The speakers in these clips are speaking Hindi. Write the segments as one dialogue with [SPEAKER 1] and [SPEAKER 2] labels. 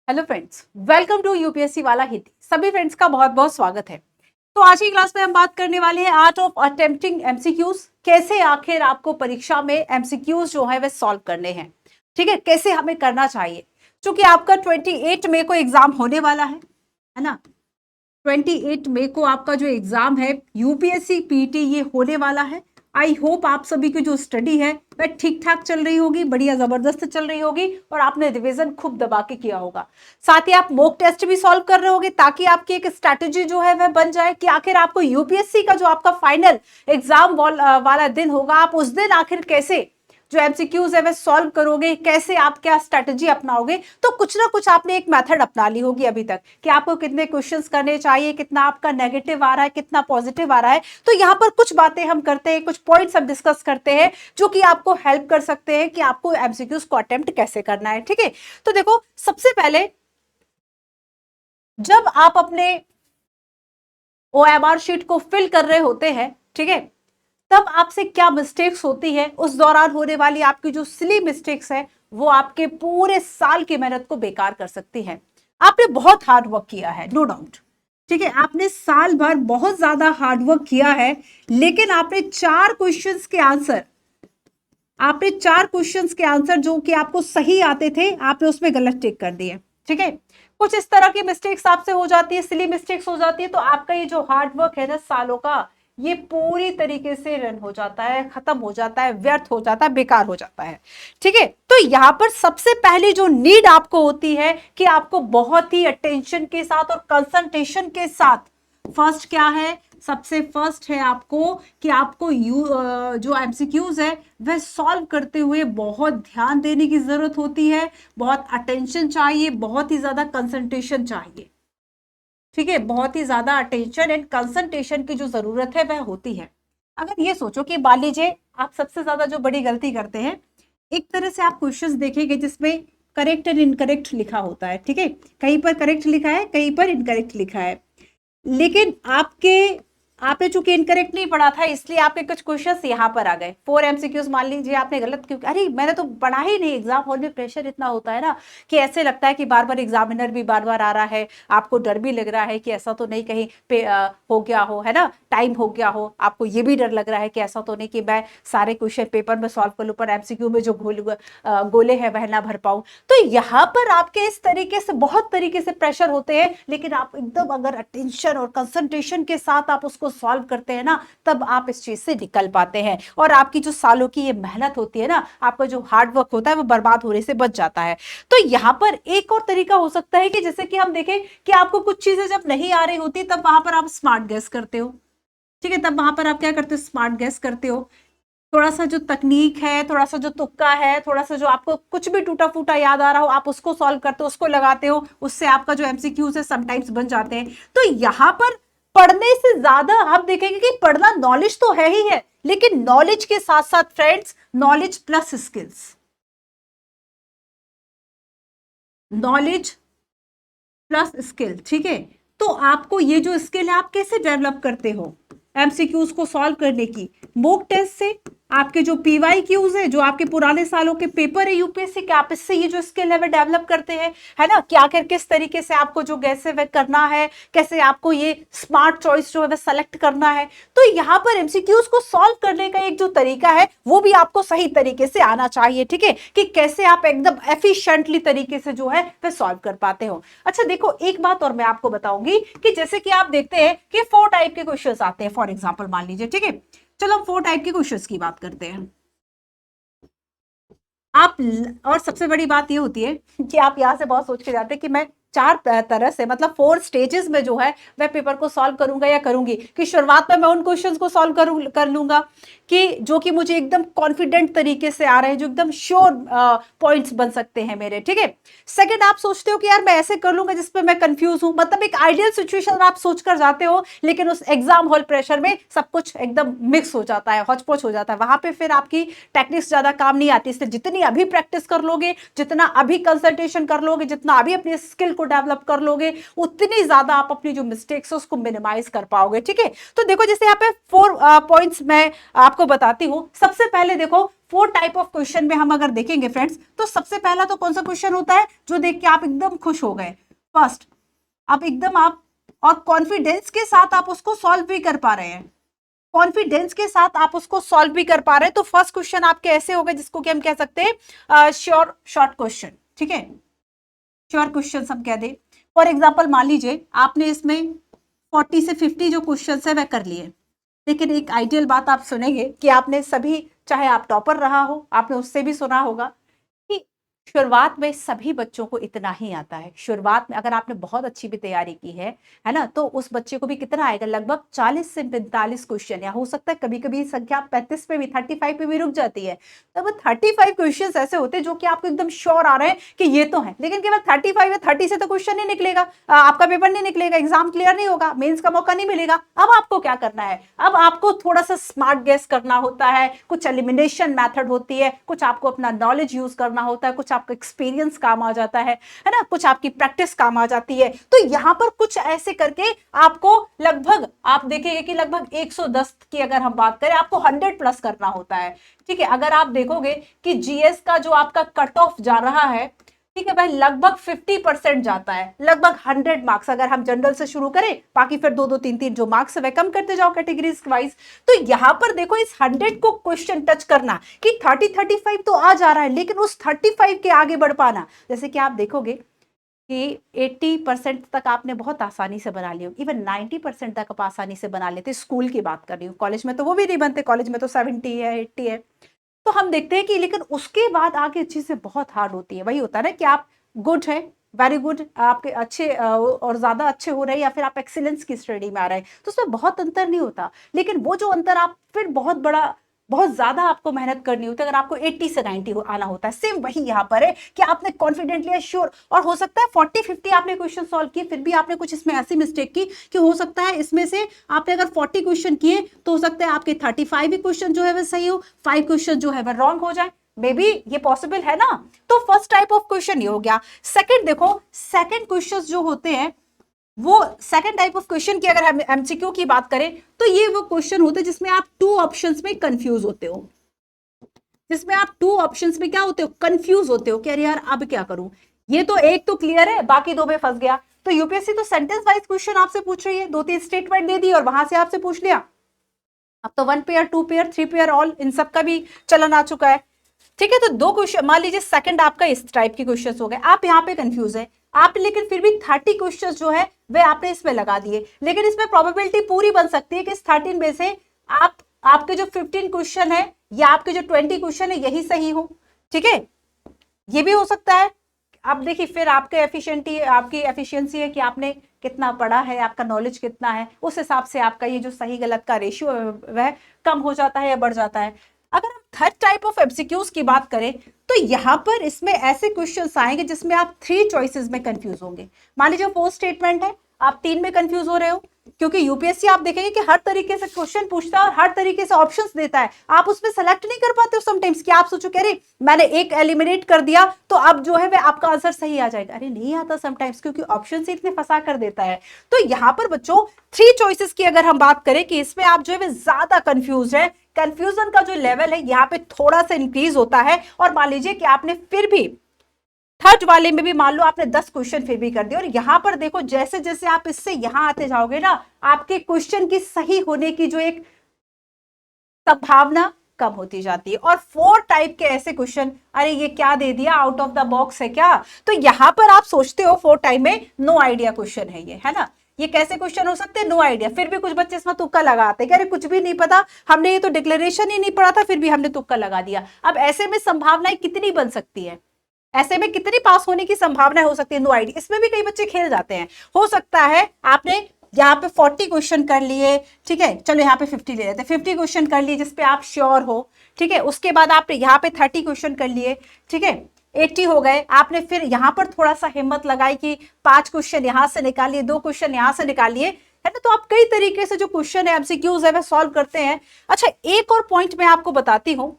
[SPEAKER 1] Hello friends, welcome to UPSC वाला हिंदी। सभी फ्रेंड्स का बहुत बहुत स्वागत है। तो आज की क्लास में हम बात करने वाले हैं आर्ट ऑफ अटेम्प्टिंग एमसीक्यूज। कैसे आखिर आपको परीक्षा में एमसीक्यूज जो है वे सॉल्व करने हैं, ठीक है, कैसे हमें करना चाहिए। क्योंकि आपका 28 मई को एग्जाम होने वाला है ना। 28 मई को आपका जो एग्जाम है यूपीएससी पीटी ये होने वाला है। आई होप आप सभी की जो स्टडी है वह ठीक ठाक चल रही होगी, बढ़िया जबरदस्त चल रही होगी और आपने रिवीजन खूब दबा के किया होगा। साथ ही आप मॉक टेस्ट भी सॉल्व कर रहे होगे ताकि आपकी एक स्ट्रैटेजी जो है वह बन जाए कि आखिर आपको यूपीएससी का जो आपका फाइनल एग्जाम वाला दिन होगा, आप उस दिन आखिर कैसे जो एमसीक्यूज है वह सॉल्व करोगे, कैसे आप क्या स्ट्रेटजी अपनाओगे। तो कुछ ना कुछ आपने एक मेथड अपना ली होगी अभी तक कि आपको कितने क्वेश्चंस करने चाहिए, कितना आपका नेगेटिव आ रहा है, कितना पॉजिटिव आ रहा है। तो यहाँ पर कुछ बातें हम करते हैं, कुछ पॉइंट्स हम डिस्कस करते हैं जो कि आपको हेल्प कर सकते हैं कि आपको एमसीक्यूज को अटेम्प्ट कैसे करना है। ठीक है, तो देखो सबसे पहले जब आप अपने ओएमआर शीट को फिल कर रहे होते हैं, ठीक है, तब आपसे क्या मिस्टेक्स होती है, उस दौरान होने वाली आपकी जो सिली मिस्टेक्स है वो आपके पूरे साल की मेहनत को बेकार कर सकती है। आपने बहुत हार्ड वर्क किया है, नो डाउट, ठीक है, आपने साल भर बहुत ज्यादा हार्ड वर्क किया है, लेकिन आपने चार क्वेश्चंस के आंसर जो कि आपको सही आते थे, आपने उसमें गलत टिक कर दिए। ठीक है, कुछ इस तरह की मिस्टेक्स आपसे हो जाती है, सिली मिस्टेक्स हो जाती है, तो आपका ये जो हार्ड वर्क है ना सालों का, ये पूरी तरीके से रन हो जाता है, खत्म हो जाता है, व्यर्थ हो जाता है, बेकार हो जाता है। ठीक है, तो यहां पर सबसे पहली जो नीड आपको होती है कि आपको बहुत ही अटेंशन के साथ और कंसंट्रेशन के साथ, फर्स्ट क्या है, सबसे फर्स्ट है आपको कि आपको जो एमसीक्यूज है वह सॉल्व करते हुए बहुत ध्यान देने की जरूरत होती है, बहुत अटेंशन चाहिए, बहुत ही ज्यादा कंसंट्रेशन चाहिए। ठीक है, बहुत ही ज्यादा अटेंशन एंड कंसंट्रेशन की जो जरूरत है वह होती है। अगर ये सोचो कि मान लीजिए आप सबसे ज्यादा जो बड़ी गलती करते हैं, एक तरह से आप क्वेश्चंस देखेंगे जिसमें करेक्ट एंड इनकरेक्ट लिखा होता है। ठीक है, कहीं पर करेक्ट लिखा है, कहीं पर इनकरेक्ट लिखा है, लेकिन आपने चूंकि इनकरेक्ट नहीं पढ़ा था इसलिए आपके कुछ क्वेश्चंस यहाँ पर आ गए। 4 एमसीक्यूज मान लीजिए आपने गलत क्यों, अरे मैंने तो पढ़ा ही नहीं। एग्जाम हॉल में प्रेशर इतना होता है ना कि ऐसे लगता है कि बार बार एग्जामिनर भी बार बार आ रहा है, आपको डर भी लग रहा है कि ऐसा तो नहीं कहीं पे हो गया हो, है ना, टाइम हो गया हो, आपको ये भी डर लग रहा है कि ऐसा तो नहीं कि मैं सारे क्वेश्चन पेपर में सॉल्व कर लूं पर एमसीक्यू में जो गोले हैं वह ना भर पाऊं। तो यहाँ पर आपके इस तरीके से बहुत तरीके से प्रेशर होते हैं, लेकिन आप एकदम अगर अटेंशन और कंसंट्रेशन के साथ आप उसको सॉल्व करते हैं ना, तब आप इस चीज से निकल पाते हैं और आपकी जो सालों की ये मेहनत होती है ना, आपका जो हार्ड वर्क होता है वो बर्बाद होने से बच जाता है। तो यहाँ पर एक और तरीका हो सकता है कि जैसे कि हम देखें कि आपको कुछ चीजें जब नहीं आ रही होती तब वहां पर आप स्मार्ट गैस करते हो। ठीक है, तब वहां पर आप क्या करते हो, स्मार्ट गैस करते हो। थोड़ा सा जो तकनीक है, थोड़ा सा जो तुक्का है, थोड़ा सा जो आपको कुछ भी टूटा फूटा याद आ रहा हो आप उसको सॉल्व करते हो, उसको लगाते हो, उससे आपका जो एमसीक्यूज है समटाइम्स बन जाते हैं। तो यहां पर पढ़ने से ज्यादा आप देखेंगे कि पढ़ना नॉलेज तो है ही है, लेकिन नॉलेज के साथ साथ friends, knowledge plus skills, knowledge plus skill. ठीक है, तो आपको ये जो स्किल है आप कैसे डेवलप करते हो एमसीक्यूज को सॉल्व करने की, मॉक टेस्ट से, आपके जो पीवाईक्यूज है, जो आपके पुराने सालों के पेपर है यूपीएससी के, आप इससे ये जो स्किल है वह डेवलप करते हैं, है ना, कि आखिर किस तरीके से आपको जो गैस है वह करना है, कैसे आपको ये स्मार्ट चॉइस जो है वह सेलेक्ट करना है। तो यहाँ पर एमसीक्यूज को सॉल्व करने का एक जो तरीका है वो भी आपको सही तरीके से आना चाहिए। ठीक है, कि कैसे आप एकदम एफिशिएंटली तरीके से जो है वह सॉल्व कर पाते हो। अच्छा देखो, एक बात और मैं आपको बताऊंगी कि जैसे कि आप देखते हैं कि 4 टाइप के क्वेश्चंस आते हैं, फॉर एग्जांपल मान लीजिए। ठीक है, चलो हम 4 टाइप के क्वेश्चंस की बात करते हैं। और सबसे बड़ी बात ये होती है कि आप यहां से बहुत सोच के जाते हैं कि मैं 4 तरह से, मतलब 4 स्टेजेस में जो है वह पेपर को सॉल्व करूंगा या करूंगी, कि शुरुआत में मैं उन क्वेश्चंस को सॉल्व कर लूंगा कि जो कि मुझे एकदम कॉन्फिडेंट तरीके से आ रहे हैं, जो एकदम श्योर पॉइंट्स बन सकते हैं मेरे। ठीक है, सेकंड आप सोचते हो कि यार मैं ऐसे कर लूंगा जिसपे मैं कंफ्यूज हूं, मतलब एक आइडियल सिचुएशन आप सोच कर जाते हो, लेकिन उस एग्जाम हॉल प्रेशर में सब कुछ एकदम मिक्स हो जाता है, हौच-पौच हो जाता है, वहां पे फिर आपकी टेक्निक्स ज्यादा काम नहीं आती। इसलिए जितनी अभी प्रैक्टिस कर लोगे, जितना अभी कंसंट्रेशन कर लोगे, जितना अभी अपनी स्किल को डेवलप कर लोगे उतनी ज्यादा आप अपनी जो मिस्टेक्स है उसको मिनिमाइज कर पाओगे। ठीक है, तो देखो जैसे यहाँ पे 4 पॉइंट्स मैं आपको बताती हूँ। सबसे पहले देखो 4 टाइप ऑफ क्वेश्चन में हम अगर देखेंगे फ्रेंड्स, तो सबसे पहला तो कौन सा क्वेश्चन होता है जो देख के आप एकदम खुश हो गए। फर्स्ट, आप एकदम आप और कॉन्फिडेंस के साथ आप उसको सॉल्व भी कर पा रहे हैं, कॉन्फिडेंस के साथ आप उसको सॉल्व भी कर पा रहे हैं। तो फर्स्ट क्वेश्चन आपके ऐसे हो गए जिसको कि हम कह सकते हैं श्योर शॉर्ट क्वेश्चन। ठीक है, श्योर क्वेश्चन हम कह दें। फॉर एग्जाम्पल मान लीजिए आपने इसमें 40 से 50 जो क्वेश्चन है वह कर लिए, लेकिन एक आइडियल बात आप सुनेंगे कि आपने सभी, चाहे आप टॉपर रहा हो, आपने उससे भी सुना होगा कि शुरुआत में सभी बच्चों को इतना ही आता है। शुरुआत में अगर आपने बहुत अच्छी भी तैयारी की है ना, तो उस बच्चे को भी कितना आएगा, लगभग 40 से 45 क्वेश्चन, या हो सकता है कभी कभी संख्या 35 पे भी, 35 पे भी रुक जाती है। तब 35 क्वेश्चन ऐसे होते हैं जो कि आपको एकदम श्योर आ रहे हैं कि ये तो है, लेकिन केवल 35 या 30 से तो क्वेश्चन नहीं निकलेगा, आपका पेपर नहीं निकलेगा, एग्जाम क्लियर नहीं होगा, मेंस का मौका नहीं मिलेगा। अब आपको क्या करना है, अब आपको थोड़ा सा स्मार्ट गेस करना होता है, कुछ एलिमिनेशन मेथड होती है, कुछ आपको अपना नॉलेज यूज करना होता है, कुछ आपका एक्सपीरियंस काम आ जाता है ना, कुछ आपकी प्रैक्टिस काम आ जाती है। तो यहां पर कुछ ऐसे करके आपको लगभग, आप देखेंगे कि लगभग 110 की अगर हम बात करें, आपको 100 प्लस करना होता है। ठीक है, अगर आप देखोगे कि जीएस का जो आपका कट ऑफ जा रहा है, ठीक है भाई, लगभग 50% जाता है, लगभग 100 मार्क्स। अगर हम जनरल से शुरू करें, बाकी फिर 2 2 3 3 जो मार्क्स है वह कम करते जाओ कैटेगरीज वाइज। तो यहां पर देखो इस 100 को क्वेश्चन टच करना कि 30-35 तो आ जा रहा है, लेकिन उस 35 के आगे बढ़ पाना, जैसे कि आप देखोगे कि 80% तक आपने बहुत आसानी से बना लिया, इवन 90% तक आप आसानी से बना लेते। स्कूल की बात कर रही हूँ, कॉलेज में तो वो भी नहीं बनते, कॉलेज में तो 70 है, 80 है। तो हम देखते हैं कि लेकिन उसके बाद आगे चीजें बहुत हार्ड होती है। वही होता है ना कि आप गुड है, वेरी गुड, आपके अच्छे और ज्यादा अच्छे हो रहे हैं, या फिर आप एक्सीलेंस की स्टडी में आ रहे हैं, तो उसमें बहुत अंतर नहीं होता। लेकिन वो जो अंतर आप फिर बहुत बड़ा, बहुत ज्यादा आपको मेहनत करनी होती है अगर आपको 80 से 90 आना होता है। सेम वही यहाँ पर है कि आपने कॉन्फिडेंटली श्योर, और हो सकता है 40-50 आपने क्वेश्चन सॉल्व किए, फिर भी आपने कुछ इसमें ऐसी मिस्टेक की कि हो सकता है इसमें से आपने अगर 40 क्वेश्चन किए तो हो सकता है आपके 35 ही क्वेश्चन जो है वह सही हो, 5 क्वेश्चन जो है वह रॉन्ग हो जाए। बेबी ये पॉसिबल है ना। तो फर्स्ट टाइप ऑफ क्वेश्चन ये हो गया। सेकंड देखो, सेकंड क्वेश्चंस जो होते हैं, वो सेकंड टाइप ऑफ क्वेश्चन की अगर हम एमसीक्यू की बात करें, तो ये वो क्वेश्चन होते हैं जिसमें आप 2 ऑप्शंस में कंफ्यूज होते हो, जिसमें आप 2 ऑप्शंस में क्या होते हो, कंफ्यूज होते हो कि अरे यार अब क्या करूं, ये तो एक तो क्लियर है, बाकी 2 में फंस गया। तो यूपीएससी तो सेंटेंस वाइज क्वेश्चन आपसे पूछ रही है, 2-3 स्टेटमेंट दे दी और वहां से आपसे पूछ लिया। अब तो 1 पेयर, 2 पेयर, 3 पेयर ऑल, इन सब का भी चलन आ चुका है। ठीक है, तो 2 क्वेश्चन मान लीजिए, सेकंड आपका इस टाइप के क्वेश्चंस हो गए, आप यहाँ पे कंफ्यूज है आप, लेकिन फिर भी 30 क्वेश्चंस जो है वे आपने इसमें लगा दिए, लेकिन इसमें प्रोबेबिलिटी पूरी बन सकती है कि इस 13 में से आप, आपके जो 15 क्वेश्चन है या आपके जो 20 क्वेश्चन है यही सही हो। ठीक है, ये भी हो सकता है। अब देखिए फिर आपके एफिशिएंटी, आपकी एफिशिएंसी है कि आपने कितना पढ़ा है, आपका नॉलेज कितना है, उस हिसाब से आपका ये जो सही गलत का रेशियो है वह कम हो जाता है या बढ़ जाता है। अगर हम थर्ड टाइप ऑफ एमसीक्यूज की बात करें, तो यहां पर इसमें ऐसे क्वेश्चंस आएंगे जिसमें आप 3 चॉइसेस में कंफ्यूज होंगे। मान लीजिए 4 स्टेटमेंट है, आप 3 में कंफ्यूज हो रहे हो, क्योंकि यूपीएससी आप देखेंगे कि हर तरीके से क्वेश्चन पूछता है और हर तरीके से ऑप्शंस देता है, आप उसमें सेलेक्ट नहीं कर पाते हो समटाइम्स कि आप सोचो कि अरे मैंने एक एलिमिनेट कर दिया तो अब जो है वह आपका आंसर सही आ जाएगा। अरे नहीं आता समटाइम्स, क्योंकि ऑप्शन से इतने फंसा कर देता है। तो यहां पर बच्चों 3 चॉइसेस की अगर हम बात करें कि इसमें आप जो है ज्यादा कंफ्यूज है, कंफ्यूजन का जो लेवल है यहाँ पे थोड़ा सा इंक्रीज होता है। और मान लीजिए कि आपने फिर भी थर्ड वाले में भी मान लो आपने 10 क्वेश्चन फिर भी कर दिए, और यहां पर देखो जैसे जैसे आप इससे यहां आते जाओगे ना, आपके क्वेश्चन की सही होने की जो एक संभावना कम होती जाती है। और 4 टाइप के ऐसे क्वेश्चन, अरे ये क्या दे दिया, आउट ऑफ द बॉक्स है क्या, तो यहां पर आप सोचते हो 4 टाइप में नो आइडिया क्वेश्चन है ये, है ना। ये कैसे क्वेश्चन हो सकते हैं, नो आइडिया। फिर भी कुछ बच्चे इसमें तुक्का लगाते हैं कि अरे कुछ भी नहीं पता, हमने ये तो डिक्लेरेशन ही नहीं पढ़ा था, फिर भी हमने तुक्का लगा दिया। अब ऐसे में संभावनाएं कितनी बन सकती है, ऐसे में कितनी पास होने की संभावना हो सकती है, नो आइडिया। इसमें भी कई बच्चे खेल जाते हैं। हो सकता है आपने यहाँ पे 40 क्वेश्चन कर लिए, ठीक है, चलो यहाँ पे 50 ले लेते हैं, 50 क्वेश्चन कर लिए जिसपे आप श्योर हो, ठीक है। उसके बाद आपने यहाँ पे 30 क्वेश्चन कर लिए, ठीक है, 80 हो गए। आपने फिर यहाँ पर थोड़ा सा हिम्मत लगाई कि 5 क्वेश्चन यहाँ से निकालिए, 2 क्वेश्चन यहाँ से निकालिए, है ना। तो आप कई तरीके से जो क्वेश्चन है एमसीक्यूज है वह सॉल्व करते हैं। अच्छा, एक और पॉइंट मैं आपको बताती हूँ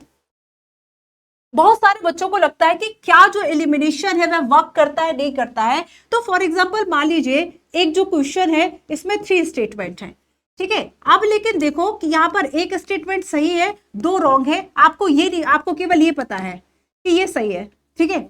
[SPEAKER 1] बहुत सारे बच्चों को लगता है कि क्या जो एलिमिनेशन है वह वर्क करता है नहीं करता है। तो फॉर एग्जांपल मान लीजिए एक जो क्वेश्चन है इसमें 3 स्टेटमेंट है, ठीक है। अब लेकिन देखो कि यहाँ पर एक स्टेटमेंट सही है, 2 रॉन्ग है, आपको ये नहीं, आपको केवल ये पता है कि ये सही है, ठीक है।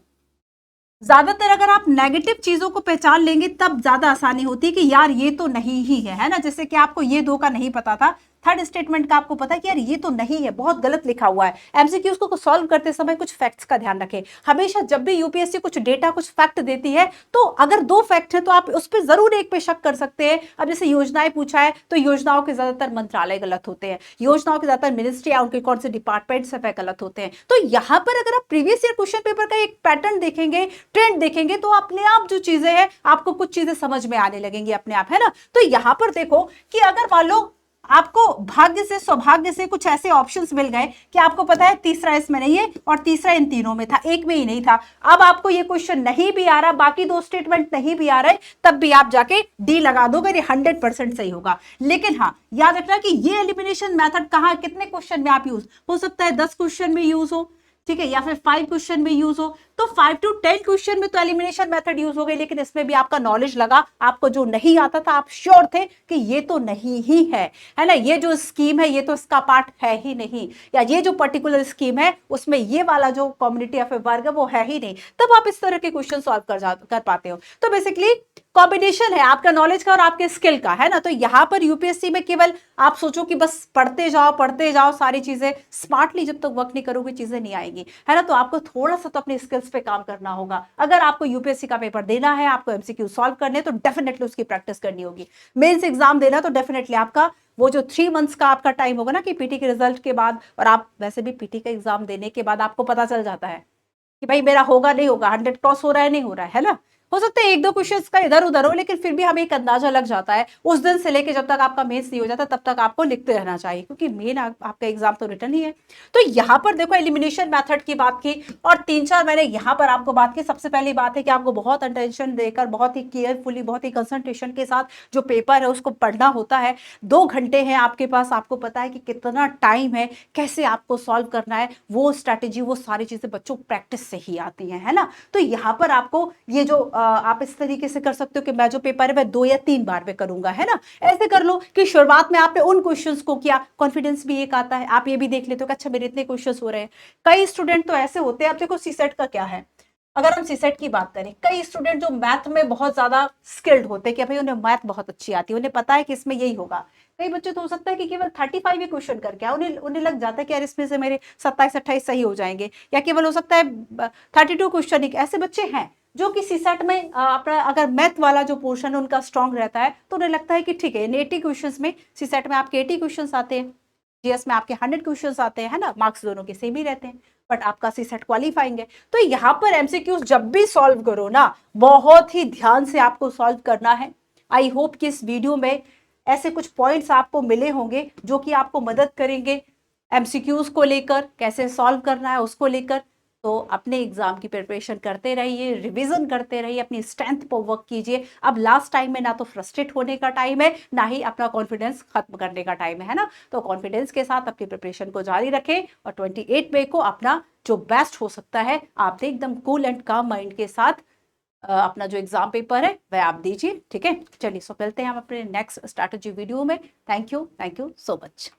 [SPEAKER 1] ज्यादातर अगर आप नेगेटिव चीजों को पहचान लेंगे तब ज्यादा आसानी होती है कि यार ये तो नहीं ही है ना। जैसे कि आपको ये 2 का नहीं पता था, थर्ड स्टेटमेंट का आपको पता है कि यार ये तो नहीं है, बहुत गलत लिखा हुआ है। एमसीक्यूज को सॉल्व करते समय कुछ फैक्ट्स का ध्यान रखें हमेशा। जब भी यूपीएससी कुछ डेटा कुछ फैक्ट देती है तो अगर 2 फैक्ट है तो आप उस पर जरूर एक पे शक कर सकते हैं। अब जैसे योजनाएं पूछा है तो योजनाओं के ज्यादातर मंत्रालय गलत होते हैं, योजनाओं के ज्यादातर मिनिस्ट्री या उनके कौन से डिपार्टमेंट से वह गलत होते हैं। तो यहाँ पर अगर आप प्रीवियस ईयर क्वेश्चन पेपर का एक पैटर्न देखेंगे, ट्रेंड देखेंगे, तो अपने आप जो चीजें हैं आपको कुछ चीजें समझ में आने लगेंगी अपने आप, है ना। तो यहां पर देखो कि अगर मान लो आपको भाग्य से सौभाग्य से कुछ ऐसे ऑप्शंस मिल गए कि आपको पता है तीसरा इसमें नहीं है और तीसरा इन तीनों में था, एक में ही नहीं था। अब आपको ये क्वेश्चन नहीं भी आ रहा, बाकी 2 स्टेटमेंट नहीं भी आ रहे, तब भी आप जाके डी लगा दोगे, ये 100% सही होगा। लेकिन हाँ याद रखना कि ये एलिमिनेशन मेथड कहाँ कितने क्वेश्चन में आप यूज हो सकता है, 10 क्वेश्चन में यूज हो, ठीक है, या फिर 5 क्वेश्चन में यूज हो। तो 5 to 10 क्वेश्चन में तो एलिमिनेशन मेथड यूज हो गई, लेकिन इसमें भी आपका नॉलेज लगा, आपको जो नहीं आता था आप श्योर थे कि ये तो नहीं ही है ना, ये जो स्कीम है ये तो इसका पार्ट है ही नहीं, या ये जो पर्टिकुलर स्कीम है उसमें ये वाला जो कम्युनिटी या फिर वर्ग है वो है ही नहीं, तब आप इस तरह के क्वेश्चन सॉल्व कर पाते हो। तो बेसिकली कॉम्बिनेशन है आपका नॉलेज का और आपके स्किल का, है ना। तो यहां पर यूपीएससी में केवल आप सोचो कि बस पढ़ते जाओ सारी चीजें, स्मार्टली जब तक वर्क नहीं करोगे चीजें नहीं आएंगी, है ना। तो आपको थोड़ा सा तो अपने स्किल्स पे काम करना होगा। अगर आपको यूपीएससी का पेपर देना है, आपको एमसीक्यू सॉल्व करने, तो डेफिनेटली उसकी प्रैक्टिस करनी होगी। मेंस एग्जाम देना तो डेफिनेटली आपका वो जो 3 मंथ्स का आपका टाइम होगा ना कि पीटी के रिजल्ट के बाद, और आप वैसे भी पीटी का एग्जाम देने के बाद आपको पता चल जाता है कि भाई मेरा होगा नहीं होगा, 100 क्रॉस हो रहा है नहीं हो रहा है ना। हो सकता है 1-2 क्वेश्चंस का इधर उधर हो, लेकिन फिर भी हमें एक अंदाजा लग जाता है। उस दिन से लेके जब तक आपका मेंस नहीं हो जाता तब तक आपको लिखते रहना चाहिए, क्योंकि मेन आपका एग्जाम तो रिटर्न ही है। तो यहाँ पर देखो एलिमिनेशन मेथड की बात की, और 3-4 मैंने यहाँ पर आपको बात की। सबसे पहली बात है कि आपको बहुत अटेंशन देकर, बहुत ही केयरफुली, बहुत ही कंसंट्रेशन के साथ जो पेपर है उसको पढ़ना होता है। 2 घंटे हैं आपके पास, आपको पता है कि कितना टाइम है, कैसे आपको सॉल्व करना है, वो स्ट्रैटेजी, वो सारी चीजें बच्चों प्रैक्टिस से ही आती है ना। तो यहाँ पर आपको ये जो आप इस तरीके से कर सकते हो कि मैं जो पेपर है वह 2 या 3 बार में करूंगा, है ना। ऐसे कर लो कि शुरुआत में आपने उन क्वेश्चंस को किया, कॉन्फिडेंस भी एक आता है, आप ये भी देख लेते हो कि अच्छा मेरे इतने क्वेश्चंस हो रहे हैं। कई स्टूडेंट तो ऐसे होते हैं, आप देखो सीसेट का क्या है, अगर हम सीसेट की बात करें, कई स्टूडेंट जो मैथ में बहुत ज्यादा स्किल्ड होते हैं कि भाई उन्हें मैथ बहुत अच्छी आती है, उन्हें पता है कि इसमें यही होगा। कई बच्चे तो हो सकता है कि केवल 35 ही क्वेश्चन करके आए, उन्हें उन्हें लग जाता है कि यार इसमें से मेरे 27-28 सही हो जाएंगे, या केवल हो सकता है 32 क्वेश्चन ही। ऐसे बच्चे हैं जो कि सीसेट में अपना अगर मैथ वाला जो पोर्शन है उनका स्ट्रांग रहता है, तो उन्हें लगता है कि ठीक है 80 क्वेश्चन में, सीसेट में आपके 80 क्वेश्चन आते हैं, जीएस में आपके 100 क्वेश्चन आते हैं, है ना, मार्क्स दोनों के सेम ही रहते हैं, बट आपका सीसेट क्वालिफाइंग है। तो यहाँ पर एमसीक्यूज जब भी सॉल्व करो ना, बहुत ही ध्यान से आपको सॉल्व करना है। आई होप कि इस वीडियो में ऐसे कुछ पॉइंट्स आपको मिले होंगे जो कि आपको मदद करेंगे एमसीक्यूज को लेकर, कैसे सॉल्व करना है उसको लेकर। तो अपने एग्जाम की प्रिपरेशन करते रहिए, रिवीजन करते रहिए, अपनी स्ट्रेंथ पर वर्क कीजिए। अब लास्ट टाइम में ना तो फ्रस्ट्रेट होने का टाइम है, ना ही अपना कॉन्फिडेंस खत्म करने का टाइम है ना। तो कॉन्फिडेंस के साथ अपनी प्रिपरेशन को जारी रखें, और 28 मई को अपना जो बेस्ट हो सकता है आपने एकदम कूल एंड काम माइंड के साथ अपना जो एग्जाम पेपर है वह आप दीजिए, ठीक है। चलिए सो मिलते हैं हम अपने नेक्स्ट स्ट्रैटेजी वीडियो में। Thank you so much.